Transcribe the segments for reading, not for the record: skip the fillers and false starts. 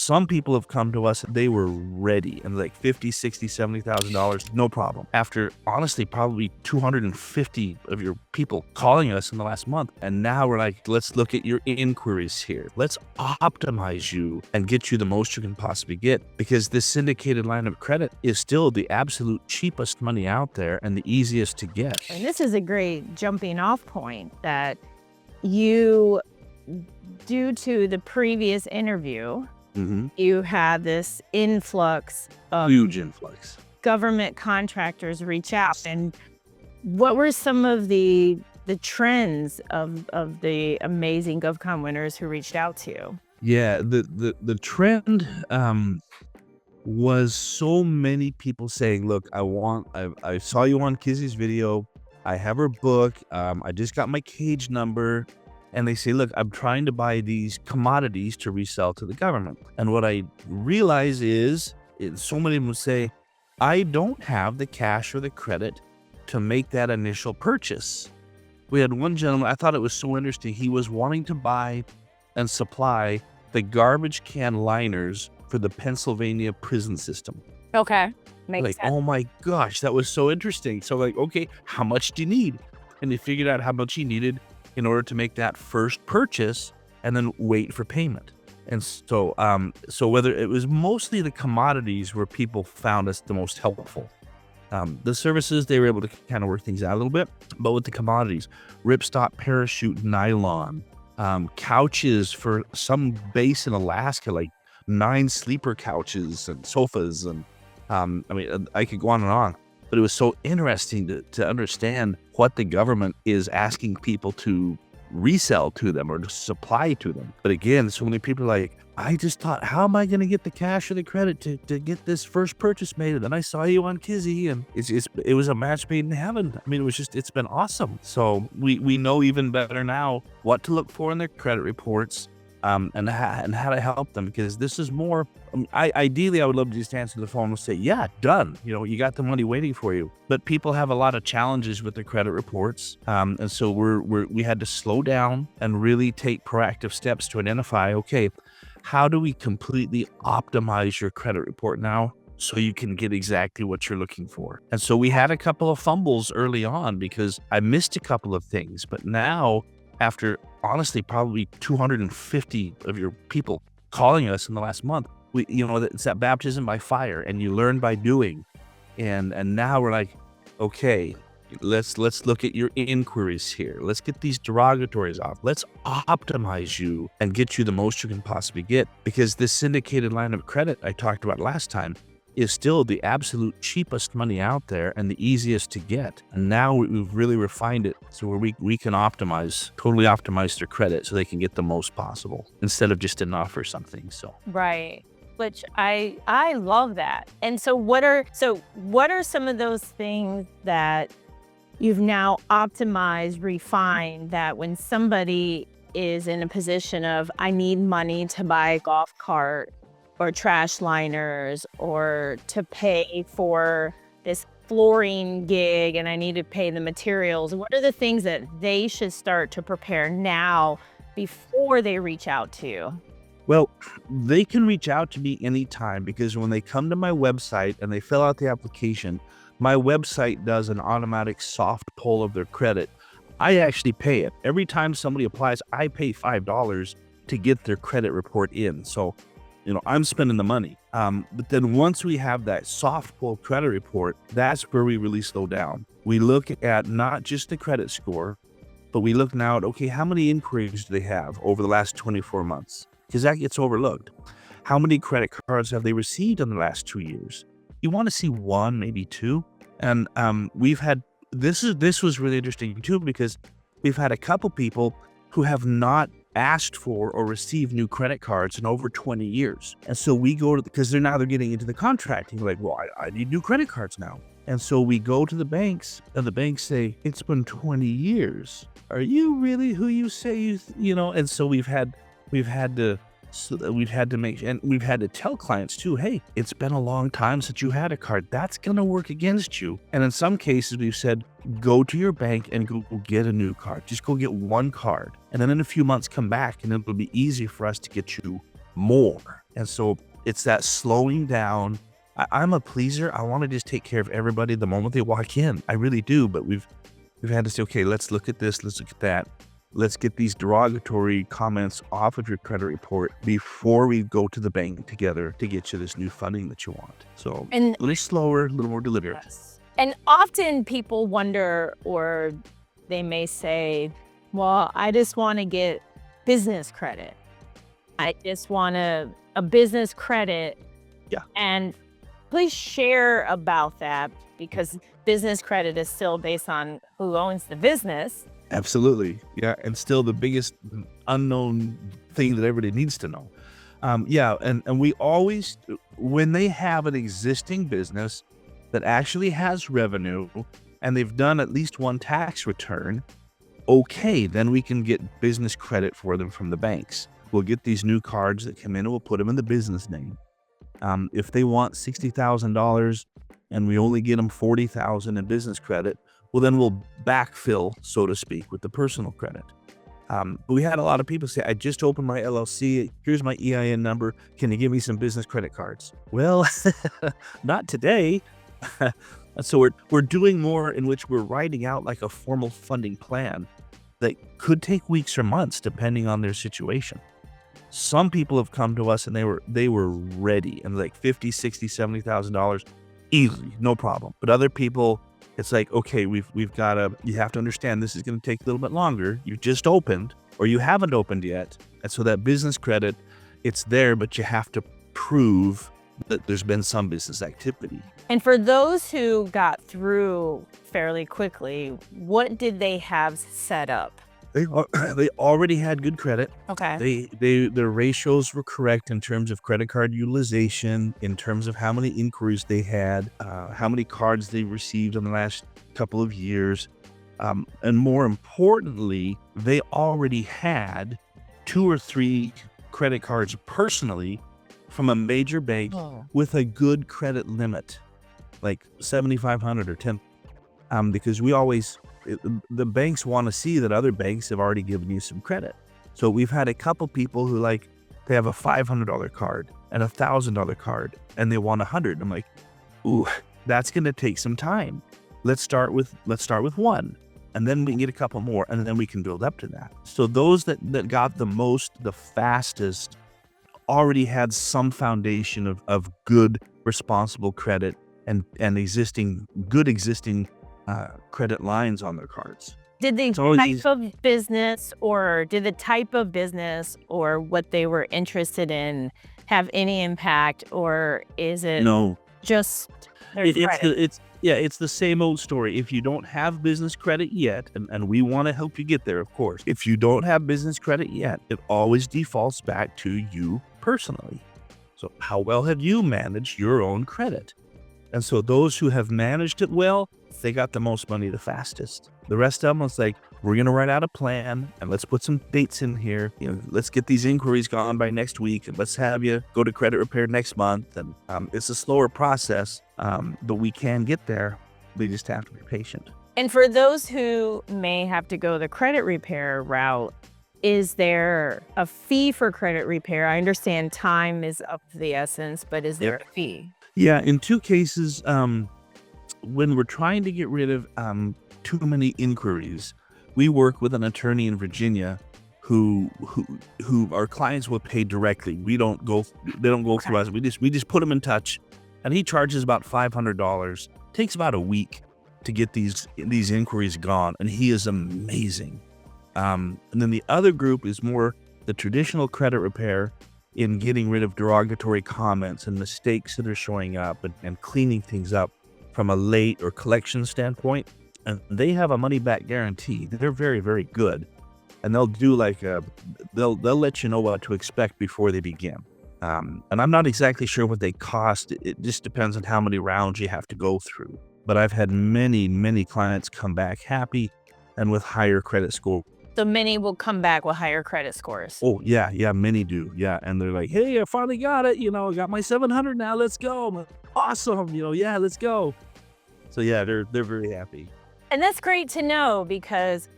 Some people have come to us, they were ready and like $50, $60, $70,000, no problem. After honestly, probably 250 of your people calling us in the last month. And now we're like, let's look at your inquiries here. Let's optimize you and get you the most you can possibly get, because this syndicated line of credit is still the absolute cheapest money out there and the easiest to get. And this is a great jumping off point that you, due to the previous interview, you had this influx of huge influx government contractors reach out. And what were some of the trends of the amazing GovCon winners who reached out to you? Yeah, the trend was so many people saying, look, I saw you on Kizzy's video. I have her book. I just got my cage number. And they say, look, I'm trying to buy these commodities to resell to the government. And what I realize is so many of them say, I don't have the cash or the credit to make that initial purchase. We had one gentleman, I thought it was so interesting. He was wanting to buy and supply the garbage can liners for the Pennsylvania prison system. Okay, makes sense. Oh my gosh, that was so interesting. So like, okay, how much do you need? And they figured out how much he needed in order to make that first purchase and then wait for payment. And so whether it was mostly the commodities where people found us the most helpful. The services, they were able to kind of work things out a little bit, but with the commodities, ripstop parachute nylon, couches for some base in Alaska, like 9 sleeper couches and sofas. And I mean, I could go on and on. But it was so interesting to understand what the government is asking people to resell to them or to supply to them. But again, so many people are like, I just thought, how am I going to get the cash or the credit to get this first purchase made? And then I saw you on Kizzy, and it was a match made in heaven. I mean, it's been awesome. So we know even better now what to look for in their credit reports. And how to help them, because this is more, ideally I would love to just answer the phone and say, yeah, done. You know, you got the money waiting for you. But people have a lot of challenges with their credit reports. And so we had to slow down and really take proactive steps to identify, okay, how do we completely optimize your credit report now so you can get exactly what you're looking for? And so we had a couple of fumbles early on because I missed a couple of things, but now, after honestly probably 250 of your people calling us in the last month, it's that baptism by fire, and you learn by doing. And now we're like, okay, let's look at your inquiries here. Let's get these derogatories off. Let's optimize you and get you the most you can possibly get, because this syndicated line of credit I talked about last time is still the absolute cheapest money out there and the easiest to get. And now we've really refined it so where we can totally optimize their credit so they can get the most possible instead of just an offer something. So right, which I love that. And so what are some of those things that you've now optimized, refined, that when somebody is in a position of, I need money to buy a golf cart or trash liners, or to pay for this flooring gig and I need to pay the materials, what are the things that they should start to prepare now before they reach out to you? Well, they can reach out to me anytime, because when they come to my website and they fill out the application, my website does an automatic soft pull of their credit. I actually pay it. Every time somebody applies, I pay $5 to get their credit report in. So I'm spending the money. But then once we have that soft pull credit report, that's where we really slow down. We look at not just the credit score, but we look now at, okay, how many inquiries do they have over the last 24 months? Because that gets overlooked. How many credit cards have they received in the last 2 years? You want to see 1, maybe 2. And we've had, this was really interesting too, because we've had a couple people who have not asked for or received new credit cards in over 20 years. And so we go to, because they're getting into the contracting, like, well, I need new credit cards now. And so we go to the banks, and the banks say, it's been 20 years. Are you really who you say And so we've had to make, and we've had to tell clients too, hey, it's been a long time since you had a card. That's going to work against you. And in some cases, we've said, go to your bank and go get a new card. Just go get one card. And then in a few months, come back, and it'll be easy for us to get you more. And so it's that slowing down. I'm a pleaser. I want to just take care of everybody the moment they walk in. I really do. But we've had to say, okay, let's look at this. Let's look at that. Let's get these derogatory comments off of your credit report before we go to the bank together to get you this new funding that you want. So And a little slower, a little more deliberate. yes. And often people wonder, or they may say, well, I just want to get business credit. I just want a business credit. Yeah. And please share about that, because business credit is still based on who owns the business. Absolutely. Yeah. And still the biggest unknown thing that everybody needs to know. Yeah. And we always, when they have an existing business that actually has revenue and they've done at least one tax return, okay, then we can get business credit for them from the banks. We'll get these new cards that come in and we'll put them in the business name. If they want $60,000 and we only get them $40,000 in business credit, well, then we'll backfill, so to speak, with the personal credit. But we had a lot of people say, I just opened my LLC. Here's my EIN number. Can you give me some business credit cards? Well, not today. So we're doing more in which we're writing out like a formal funding plan that could take weeks or months depending on their situation. Some people have come to us and they were ready, and like $50,000, $60,000, $70,000 easily, no problem. But other people, it's like, okay, you have to understand this is going to take a little bit longer. You just opened or you haven't opened yet. And so that business credit, it's there, but you have to prove that there's been some business activity. And for those who got through fairly quickly, what did they have set up? They already had good credit. Okay. Their ratios were correct in terms of credit card utilization, in terms of how many inquiries they had, how many cards they received in the last couple of years. And more importantly, they already had 2 or 3 credit cards personally from a major bank with a good credit limit, like 7,500 or 10. Because the banks want to see that other banks have already given you some credit. So we've had a couple people who they have a $500 card and a $1,000 card and they want 100. I'm like, ooh, that's going to take some time. Let's start with one, and then we can get a couple more, and then we can build up to that. So those that got the fastest already had some foundation of good, responsible credit and existing credit lines on their cards. Did the type of business or what they were interested in have any impact, or is it just their credit? It's the same old story. If you don't have business credit yet, and we want to help you get there, of course. If you don't have business credit yet, it always defaults back to you personally. So how well have you managed your own credit? And so those who have managed it well, they got the most money the fastest. The rest of them was like, we're going to write out a plan and let's put some dates in here. Let's get these inquiries gone by next week, and let's have you go to credit repair next month. And it's a slower process, but we can get there. We just have to be patient. And for those who may have to go the credit repair route, is there a fee for credit repair? I understand time is of the essence, but is there a fee? Yeah, in 2 cases, when we're trying to get rid of too many inquiries, we work with an attorney in Virginia who our clients will pay directly. They don't go through us. We just put them in touch, and he charges about $500. Takes about a week to get these inquiries gone, and he is amazing. And then the other group is more the traditional credit repair, in getting rid of derogatory comments and mistakes that are showing up and cleaning things up from a late or collection standpoint. And they have a money back guarantee. They're very, very good. And they'll do they'll let you know what to expect before they begin. And I'm not exactly sure what they cost. It just depends on how many rounds you have to go through. But I've had many, many clients come back happy and with higher credit score. So many will come back with higher credit scores. Oh, yeah, many do. Yeah, and they're like, hey, I finally got it. I got my 700 now. Let's go. Awesome. Yeah, let's go. So yeah, they're very happy. And that's great to know, because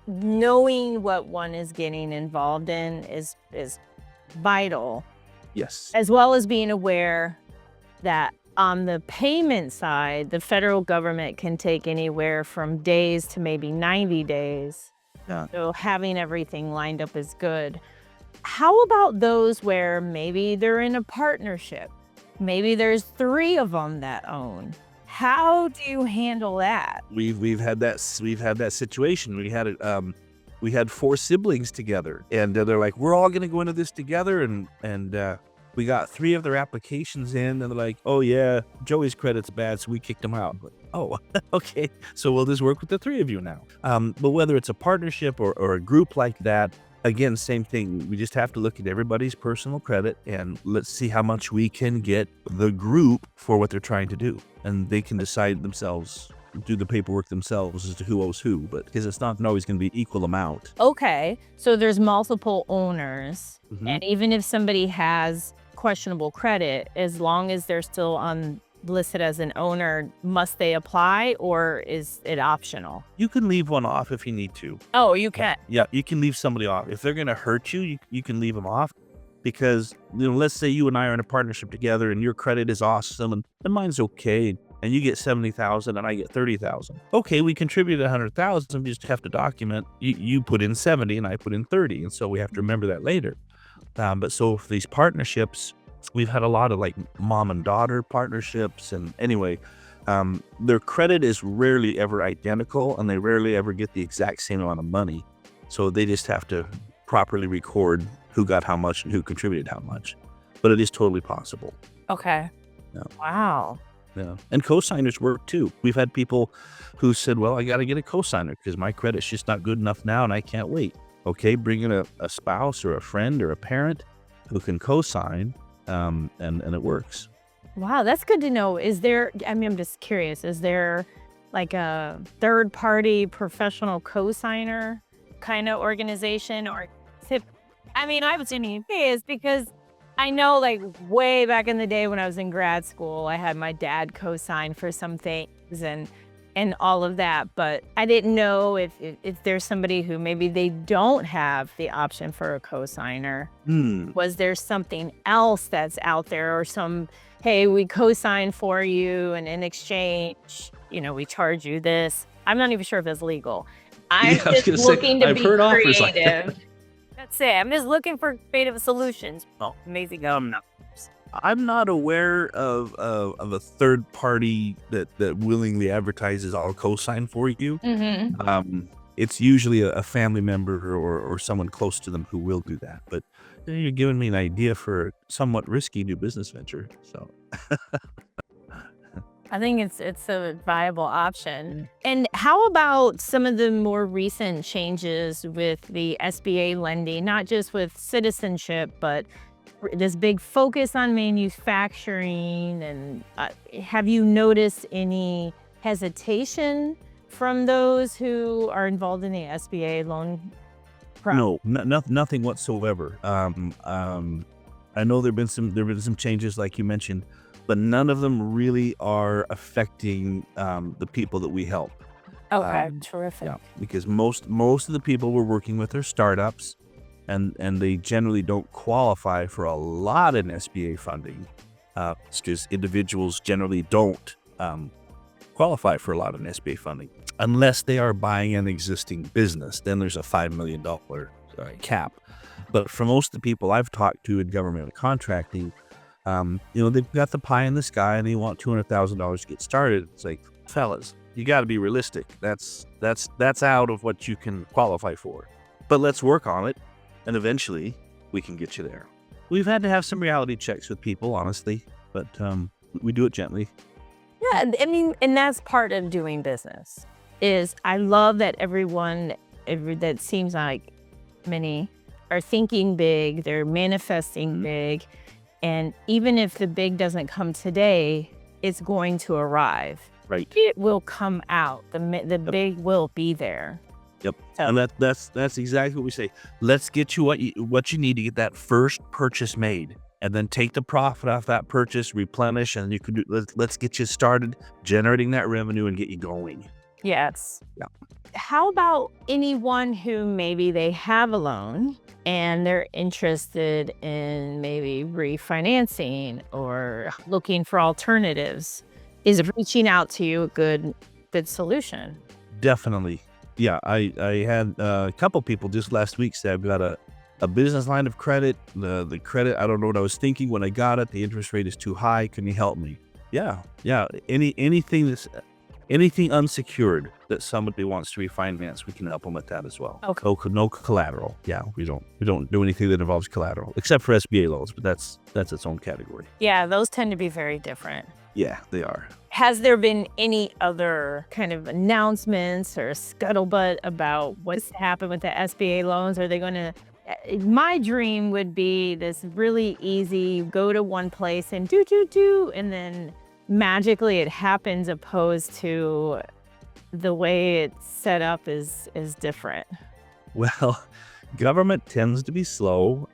knowing what one is getting involved in is vital Yes. as well as being aware that on the payment side, the federal government can take anywhere from days to maybe 90 days. Yeah. So having everything lined up is good. How about those where maybe they're in a partnership? Maybe there's 3 of them that own. How do you handle that? We've had that situation. We had 4 siblings together, and they're like, we're all gonna go into this together, and we got 3 of their applications in, and they're like, oh yeah, Joey's credit's bad, so we kicked him out. Like, oh, okay, so we'll just work with the 3 of you now. But whether it's a partnership or a group like that, again, same thing. We just have to look at everybody's personal credit and let's see how much we can get the group for what they're trying to do. And they can decide themselves, do the paperwork themselves as to who owes who, but because it's not always going to be equal amount. Okay, so there's multiple owners, Mhm. and even if somebody has questionable credit, as long as they're still listed as an owner, must they apply, or is it optional? You can leave one off if you need to. Oh, you can. Yeah, you can leave somebody off. If they're going to hurt you, you can leave them off. Because, let's say you and I are in a partnership together and your credit is awesome and mine's okay, and you get 70,000 and I get 30,000. Okay, we contributed 100,000. We just have to document you put in 70 and I put in 30, and so we have to remember that later. But so for these partnerships, we've had a lot of like mom and daughter partnerships, and anyway, their credit is rarely ever identical, and they rarely ever get the exact same amount of money. So they just have to properly record who got how much and who contributed how much. But it is totally possible. Okay. Yeah. Wow. Yeah. And cosigners work too. We've had people who said, well, I got to get a cosigner because my credit's just not good enough now and I can't wait. Okay, bring in a spouse or a friend or a parent who can cosign, and it works. Wow, that's good to know. I'm just curious, is there like a third-party professional cosigner kind of organization? Or I was thinking is because I know like way back in the day when I was in grad school, I had my dad co-sign for some things and all of that, but I didn't know if there's somebody who maybe they don't have the option for a cosigner. Was there something else that's out there, or hey, we co-sign for you and in exchange, we charge you this? I'm not even sure if it's legal. I'm just looking to be creative. That's it. I'm just looking for creative solutions. Oh, amazing numbers. I'm not aware of a third party that willingly advertises I'll co-sign for you. Mm-hmm. It's usually a family member or someone close to them who will do that. But you're giving me an idea for a somewhat risky new business venture. So I think it's a viable option. And how about some of the more recent changes with the SBA lending, not just with citizenship, but this big focus on manufacturing? And have you noticed any hesitation from those who are involved in the SBA loan program? No, nothing whatsoever. I know there've been some changes like you mentioned, but none of them really are affecting the people that we help. Okay, terrific. Yeah, because most of the people we're working with are startups, and they generally don't qualify for a lot in SBA funding. It's just individuals generally don't qualify for a lot in SBA funding unless they are buying an existing business. Then there's a $5 million cap. But for most of the people I've talked to in government contracting, they've got the pie in the sky and they want $200,000 to get started. It's like, fellas, you got to be realistic. That's out of what you can qualify for. But let's work on it, and eventually we can get you there. We've had to have some reality checks with people, honestly, but we do it gently. Yeah, and that's part of doing business. I love that that seems like many are thinking big, they're manifesting big, and even if the big doesn't come today, it's going to arrive. Right. It will come out. The big will be there. Yep. So, And that's exactly what we say. Let's get you what you need to get that first purchase made, and then take the profit off that purchase, replenish, and you can let's get you started generating that revenue and get you going. Yes. Yeah. How about anyone who maybe they have a loan and they're interested in maybe refinancing or looking for alternatives? Is reaching out to you a good solution? Definitely. Yeah, I had a couple people just last week say I've got a business line of credit. The credit, I don't know what I was thinking when I got it. The interest rate is too high. Can you help me? Yeah, yeah. Anything unsecured that somebody wants to refinance, we can help them with that as well. Okay. No collateral. Yeah, we don't do anything that involves collateral except for SBA loans, but that's its own category. Yeah, those tend to be very different. Yeah, they are. Has there been any other kind of announcements or scuttlebutt about what's happened with the SBA loans? Are they going to? My dream would be this really easy, go to one place and do, and then magically it happens, opposed to the way it's set up is different. Well, government tends to be slow.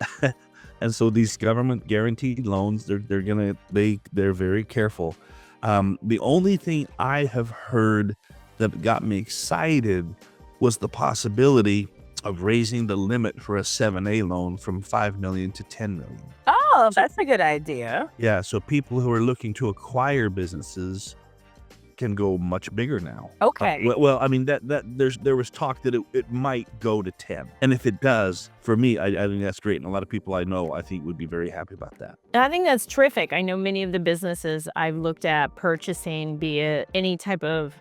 And so these government guaranteed loans, they're very careful. The only thing I have heard that got me excited was the possibility of raising the limit for a 7A loan from 5 million to 10 million. Oh, that's a good idea. Yeah, so people who are looking to acquire businesses can go much bigger now. Okay. Well, I mean there was talk that it might go to 10, and if it does, for me, I think that's great, and a lot of people I know I think would be very happy about that. I think that's terrific. I know many of the businesses I've looked at purchasing, be it any type of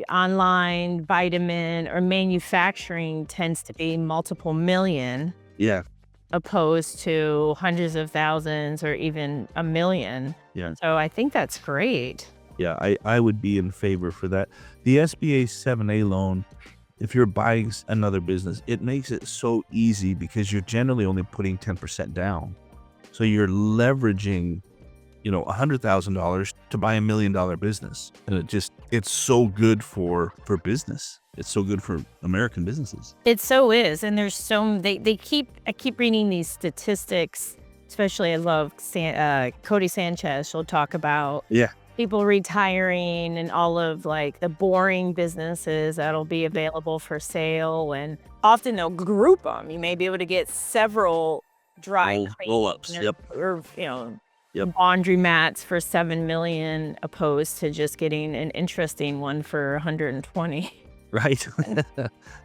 online, vitamin, or manufacturing, tends to be multiple million, Yeah, opposed to hundreds of thousands or even a million. yeah. So I think that's great. Yeah, I would be in favor for that. The SBA 7A loan, if you're buying another business, it makes it so easy because you're generally only putting 10% down. So you're leveraging, $100,000 to buy $1 million business. And it's so good for business. It's so good for American businesses. It so is. And there's I keep reading these statistics, especially I love Cody Sanchez. She'll talk about Yeah. people retiring and all of like the boring businesses that'll be available for sale. And often they'll group them. You may be able to get several dry Roll-ups. cleaning Yep. or Yep. laundry mats for 7 million, opposed to just getting an interesting one for 120. Right.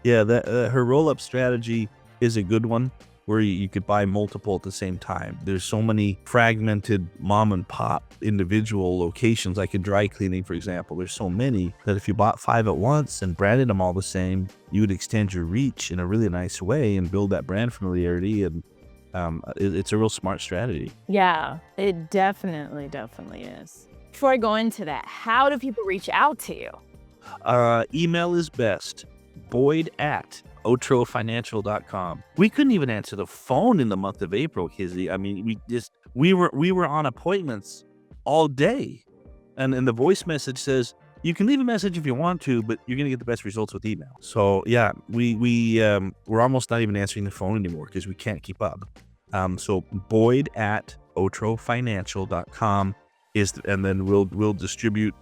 Yeah, that her roll-up strategy is a good one, where you could buy multiple at the same time. There's so many fragmented mom and pop individual locations, like in dry cleaning, for example. There's so many that if you bought 5 at once and branded them all the same, you would extend your reach in a really nice way and build that brand familiarity. And it's a real smart strategy. Yeah, it definitely is. Before I go into that, how do people reach out to you? Email is best. Boyd@otrofinancial.com. We couldn't even answer the phone in the month of April, Kizzy. I mean, we were on appointments all day, and the voice message says you can leave a message if you want to, but you're gonna get the best results with email. So yeah, we're almost not even answering the phone anymore because we can't keep up. So Boyd@otrofinancial.com and then we'll distribute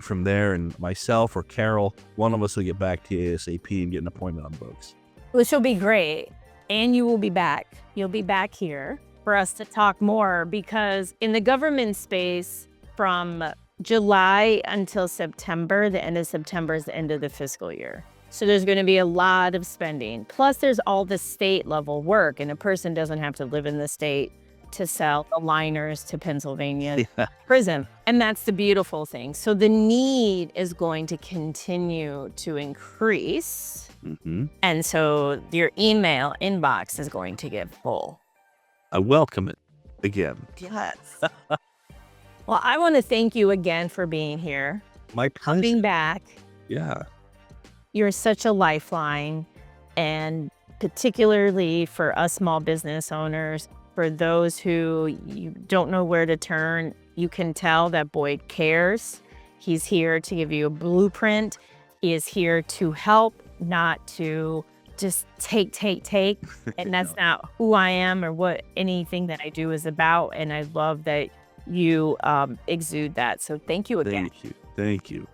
from there, and myself or Carol, one of us will get back to you ASAP and get an appointment on the books. Which will be great. And you will be back. You'll be back here for us to talk more, because in the government space, from July until September, the end of September is the end of the fiscal year. So there's going to be a lot of spending. Plus there's all the state level work, and a person doesn't have to live in the state to sell the liners to Pennsylvania prison. And that's the beautiful thing. So the need is going to continue to increase. Mm-hmm. And so your email inbox is going to get full. I welcome it again. Yes. Well, I want to thank you again for being here, My coming back. Yeah. You're such a lifeline, and particularly for us small business owners, for those who you don't know where to turn, you can tell that Boyd cares. He's here to give you a blueprint. He is here to help, not to just take. And that's not who I am or what anything that I do is about. And I love that you exude that. So thank you again. Thank you.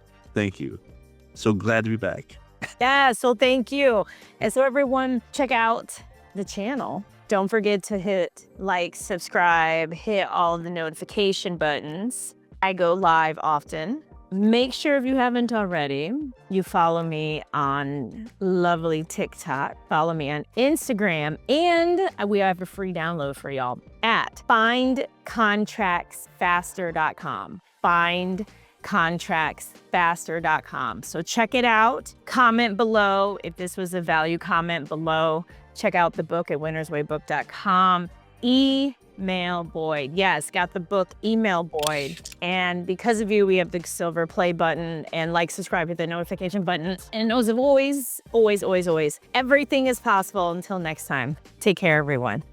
So glad to be back. Yeah, so thank you. And so everyone, check out the channel. Don't forget to hit like, subscribe, hit all the notification buttons. I go live often. Make sure if you haven't already, you follow me on lovely TikTok, follow me on Instagram, and we have a free download for y'all at findcontractsfaster.com. Findcontractsfaster.com. So check it out. Comment below if this was a value. Comment below. Check out the book at winnerswaybook.com. Email Boyd. Yes, got the book, Email Boyd. And because of you, we have the silver play button and like, subscribe, hit the notification button. And as always, everything is possible. Until next time, take care, everyone.